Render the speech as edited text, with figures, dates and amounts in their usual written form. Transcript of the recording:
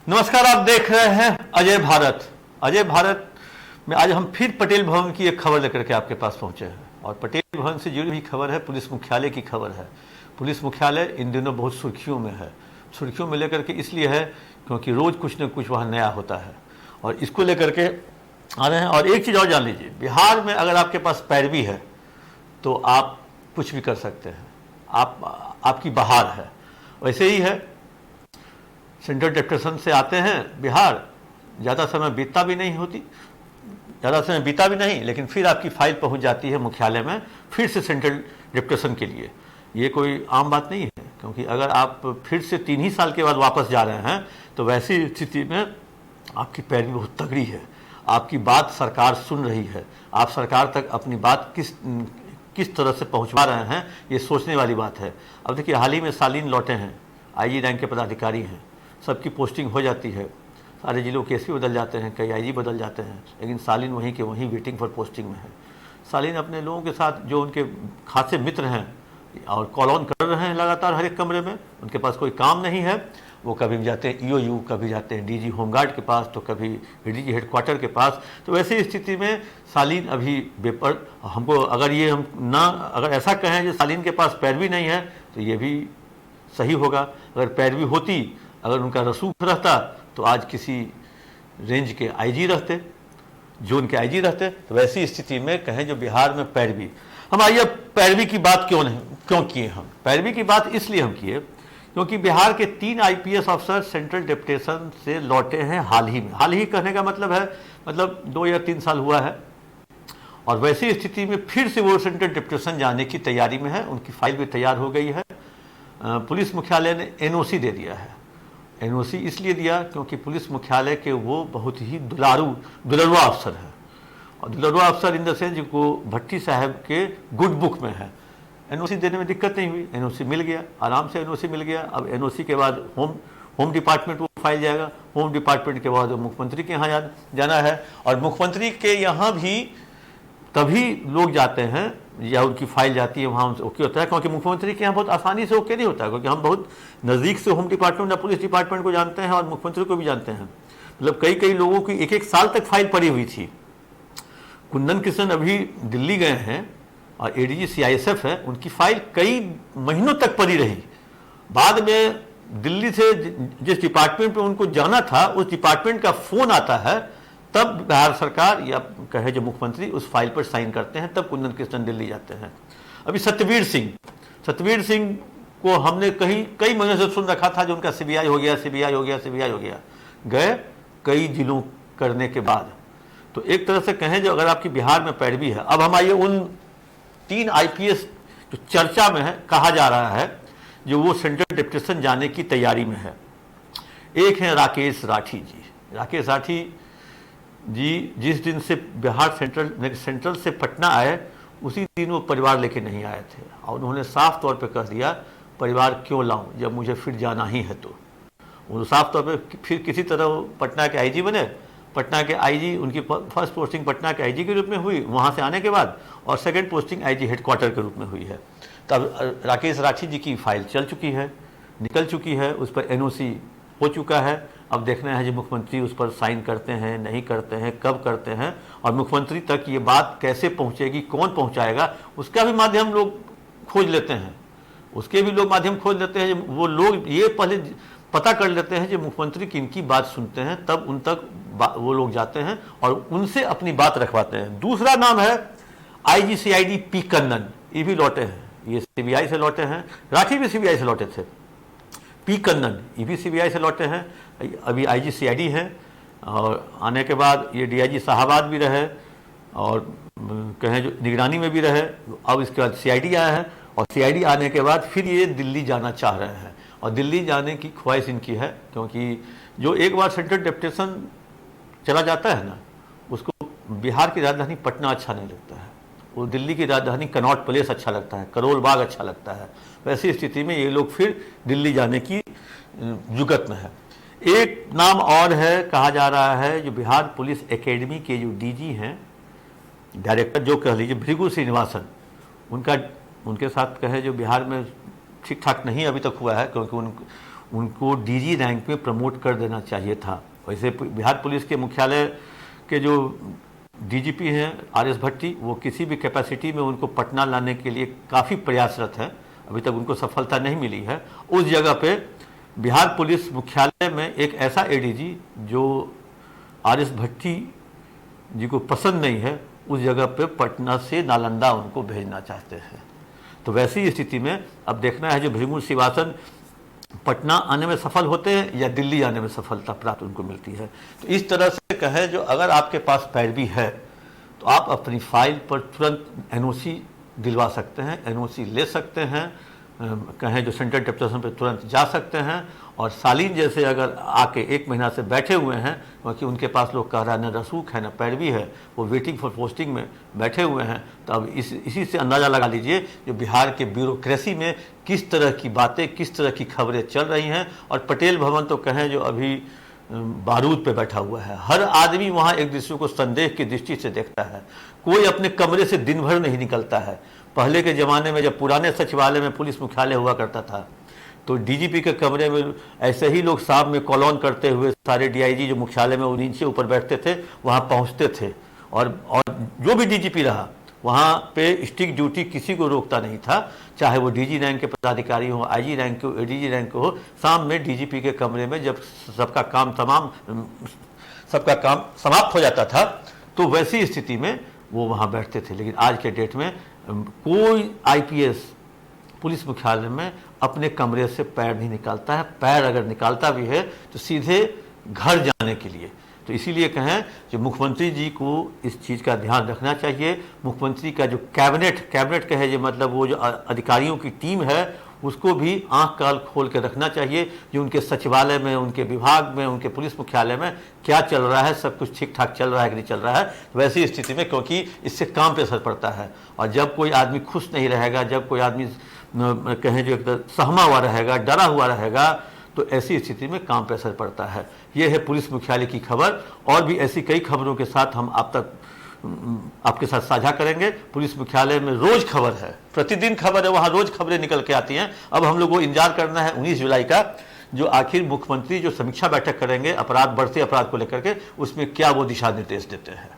नमस्कार, आप देख रहे हैं अजय भारत। अजय भारत में आज हम फिर पटेल भवन की एक खबर लेकर के आपके पास पहुंचे हैं और पटेल भवन से जुड़ी हुई खबर है, पुलिस मुख्यालय की खबर है। पुलिस मुख्यालय इन दिनों बहुत सुर्खियों में है। सुर्खियों में लेकर के इसलिए है क्योंकि रोज़ कुछ न कुछ वहाँ नया होता है और इसको लेकर के आ रहे हैं। और एक चीज़ और जान लीजिए, बिहार में अगर आपके पास पैरवी है तो आप कुछ भी कर सकते हैं, आपकी बहार है। वैसे ही है, सेंट्रल डेप्यूटेशन से आते हैं बिहार, ज़्यादा समय बीतता भी नहीं, लेकिन फिर आपकी फाइल पहुंच जाती है मुख्यालय में फिर से सेंट्रल डेप्यूटेशन के लिए। ये कोई आम बात नहीं है, क्योंकि अगर आप फिर से 3 ही साल के बाद वापस जा रहे हैं तो वैसी स्थिति में आपकी पैरवी बहुत तगड़ी है, आपकी बात सरकार सुन रही है, आप सरकार तक अपनी बात किस तरह से पहुंचवा रहे हैं, ये सोचने वाली बात है। अब देखिए, हाल ही में सालीन लौटे हैं, आईजी रैंक के पदाधिकारी हैं, सबकी पोस्टिंग हो जाती है, सारे जिलों के एसपी बदल जाते हैं, कई आईजी बदल जाते हैं, लेकिन सालीन वहीं के वहीं वेटिंग फॉर पोस्टिंग में है। सालीन अपने लोगों के साथ जो उनके खासे मित्र हैं और कॉल ऑन कर रहे हैं लगातार हर एक कमरे में, उनके पास कोई काम नहीं है, वो कभी भी जाते हैं ईओयू, कभी जाते हैं डीजी होमगार्ड के पास, तो कभी डीजी हेडक्वार्टर के पास। तो वैसी स्थिति में सालीन अभी बेपर हमको अगर ऐसा कहें जो सालीन के पास पैरवी नहीं है तो ये भी सही होगा। अगर पैरवी होती, अगर उनका रसूख रहता तो आज किसी रेंज के आईजी रहते, जोन के आईजी रहते। तो वैसी स्थिति में कहें जो बिहार में पैरवी, हम आइए पैरवी की बात क्यों किए हम पैरवी की बात इसलिए हम किए क्योंकि बिहार के 3 आईपीएस अफसर सेंट्रल डेप्यूटेशन से लौटे हैं हाल ही में। हाल ही कहने का मतलब 2 या 3 साल हुआ है, और वैसी स्थिति में फिर से वो सेंट्रल डेप्यूटेशन जाने की तैयारी में है। उनकी फाइल भी तैयार हो गई है। पुलिस मुख्यालय ने एनओसी दे दिया है। एनओसी इसलिए दिया क्योंकि पुलिस मुख्यालय के वो बहुत ही दुलरुआ अफसर है, और दुलरुआ अफसर इन द सेंस को भट्टी साहब के गुड बुक में है। एनओसी देने में दिक्कत नहीं हुई, एनओसी मिल गया, आराम से एनओसी मिल गया। अब एनओसी के बाद होम डिपार्टमेंट वो फाइल जाएगा, होम डिपार्टमेंट के बाद मुख्यमंत्री के यहाँ जाना है, और मुख्यमंत्री के यहाँ भी तभी लोग जाते हैं या उनकी फाइल जाती है, वहाँ उनसे ओके होता है, क्योंकि मुख्यमंत्री के यहाँ बहुत आसानी से ओके नहीं होता है, क्योंकि हम बहुत नज़दीक से होम डिपार्टमेंट या पुलिस डिपार्टमेंट को जानते हैं और मुख्यमंत्री को भी जानते हैं। मतलब कई लोगों की 1 साल तक फाइल पड़ी हुई थी। कुंदन कृष्ण अभी दिल्ली गए हैं और एडीजी सीआईएसएफ है, उनकी फाइल कई महीनों तक पड़ी रही। बाद में दिल्ली से जिस डिपार्टमेंट में उनको जाना था उस डिपार्टमेंट का फ़ोन आता है, तब बिहार सरकार या कहे जो मुख्यमंत्री उस फाइल पर साइन करते हैं, तब कुंदन कृष्ण दिल्ली जाते हैं। अभी सतवीर सिंह को हमने कई महीनों से सुन रखा था जो उनका सीबीआई हो गया, गए कई जिलों करने के बाद। तो एक तरह से कहें जो अगर आपकी बिहार में पैरवी है। अब हम आइए उन 3 आईपीएस जो चर्चा में है, कहा जा रहा है, जो वो सेंट्रल डेप्यूटेशन जाने की तैयारी में है। एक है राकेश राठी जी। राकेश राठी जी जिस दिन से बिहार सेंट्रल से पटना आए उसी दिन वो परिवार लेके नहीं आए थे, और उन्होंने साफ तौर पे कह दिया परिवार क्यों लाऊं जब मुझे फिर जाना ही है। तो वो साफ तौर पे फिर किसी तरह वो पटना के आईजी बने। पटना के आईजी, उनकी फर्स्ट पोस्टिंग पटना के आईजी के रूप में हुई वहाँ से आने के बाद, और सेकेंड पोस्टिंग आईजी हेडक्वार्टर के रूप में हुई है। तब राकेश राठी जी की फाइल चल चुकी है, निकल चुकी है, उस पर एनओसी हो चुका है। अब देखना है जो मुख्यमंत्री उस पर साइन करते हैं, नहीं करते हैं, कब करते हैं, और मुख्यमंत्री तक ये बात कैसे पहुंचेगी, कौन पहुंचाएगा, उसका भी माध्यम लोग खोज लेते हैं। वो लोग ये पहले पता कर लेते हैं जो मुख्यमंत्री किनकी बात सुनते हैं, तब उन तक वो लोग जाते हैं और उनसे अपनी बात रखवाते हैं। दूसरा नाम है आईजी सीआईडी पी कन्नन। ये भी लौटे हैं, ये सीबीआई से लौटे हैं। राठी भी सीबीआई से लौटे थे। पी कन्नन ये भी सीबीआई से लौटे हैं, अभी आईजी सीआईडी हैं, और आने के बाद ये डीआईजी साहबाद भी रहे और कहें जो निगरानी में भी रहे। अब इसके बाद सीआईडी आया है, और सीआईडी आने के बाद फिर ये दिल्ली जाना चाह रहे हैं, और दिल्ली जाने की ख्वाहिश इनकी है, क्योंकि जो एक बार सेंट्रल डेप्यूटेशन चला जाता है ना, उसको बिहार की राजधानी पटना अच्छा नहीं लगता है, वो दिल्ली की राजधानी कनॉट प्लेस अच्छा लगता है, करोल बाग अच्छा लगता है। वैसी स्थिति में ये लोग फिर दिल्ली जाने की जुगत में है। एक नाम और है, कहा जा रहा है, जो बिहार पुलिस एकेडमी के जो डीजी हैं, डायरेक्टर जो कह लीजिए, भृगु श्रीनिवासन, उनके साथ कहे जो बिहार में ठीक ठाक नहीं अभी तक हुआ है, क्योंकि उनको डीजी रैंक में प्रमोट कर देना चाहिए था। वैसे बिहार पुलिस के मुख्यालय के जो डीजीपी हैं आर.एस. भट्टी, वो किसी भी कैपेसिटी में उनको पटना लाने के लिए काफ़ी प्रयासरत है, अभी तक उनको सफलता नहीं मिली है। उस जगह पे बिहार पुलिस मुख्यालय में एक ऐसा एडीजी जो आर.एस. भट्टी जी को पसंद नहीं है, उस जगह पे पटना से नालंदा उनको भेजना चाहते हैं। तो वैसी स्थिति में अब देखना है जो भृगु श्रीवास्तव पटना आने में सफल होते हैं या दिल्ली आने में सफलता प्राप्त उनको मिलती है। तो इस तरह से कहें, जो अगर आपके पास पैरवी है तो आप अपनी फाइल पर तुरंत एनओसी दिलवा सकते हैं, एनओसी ले सकते हैं, कहें जो सेंट्रल डेप्यूटेशन पे तुरंत जा सकते हैं। और सालीन जैसे अगर आके 1 महीना से बैठे हुए हैं, क्योंकि उनके पास लोग कह रहा है न रसूख है न पैरवी है, वो वेटिंग फॉर पोस्टिंग में बैठे हुए हैं, तो अब इसी से अंदाज़ा लगा लीजिए जो बिहार के ब्यूरोक्रेसी में किस तरह की बातें, किस तरह की खबरें चल रही हैं। और पटेल भवन तो कहें जो अभी बारूद पे बैठा हुआ है, हर आदमी वहाँ एक दूसरे को संदेह की दृष्टि से देखता है, कोई अपने कमरे से दिन भर नहीं निकलता है। पहले के ज़माने में जब पुराने सचिवालय में पुलिस मुख्यालय हुआ करता था तो डीजीपी के कमरे में ऐसे ही लोग शाम में कॉलोन करते हुए सारे डीआईजी जो मुख्यालय में नीचे ऊपर बैठते थे वहाँ पहुँचते थे, और जो भी डीजीपी रहा वहाँ पे स्टिक ड्यूटी किसी को रोकता नहीं था, चाहे वो डीजी रैंक के पदाधिकारी हो, आईजी रैंक के हो, एडीजी रैंक के हो। शाम में डीजीपी के कमरे में जब सबका काम समाप्त हो जाता था तो वैसी स्थिति में वो वहाँ बैठते थे। लेकिन आज के डेट में कोई आईपीएस पुलिस मुख्यालय में अपने कमरे से पैर नहीं निकालता है, पैर अगर निकालता भी है तो सीधे घर जाने के लिए। तो इसीलिए कहें कि मुख्यमंत्री जी को इस चीज़ का ध्यान रखना चाहिए। मुख्यमंत्री का जो कैबिनेट कहे जो मतलब वो जो अधिकारियों की टीम है उसको भी आंख काल खोल के रखना चाहिए, जो उनके सचिवालय में, उनके विभाग में, उनके पुलिस मुख्यालय में क्या चल रहा है, सब कुछ ठीक ठाक चल रहा है कि नहीं चल रहा है। वैसी स्थिति में, क्योंकि इससे काम पे असर पड़ता है, और जब कोई आदमी खुश नहीं रहेगा, जब कोई आदमी कहें जो एक सहमा हुआ रहेगा, डरा हुआ रहेगा, तो ऐसी स्थिति में काम पर असर पड़ता है। ये है पुलिस मुख्यालय की खबर। और भी ऐसी कई खबरों के साथ हम आपके साथ साझा करेंगे। पुलिस मुख्यालय में रोज खबर है, प्रतिदिन खबर है, वहाँ रोज खबरें निकल के आती हैं। अब हम लोग को इंतजार करना है 19 जुलाई का, जो आखिर मुख्यमंत्री जो समीक्षा बैठक करेंगे अपराध, बढ़ते अपराध को लेकर के, उसमें क्या वो दिशा निर्देश देते हैं।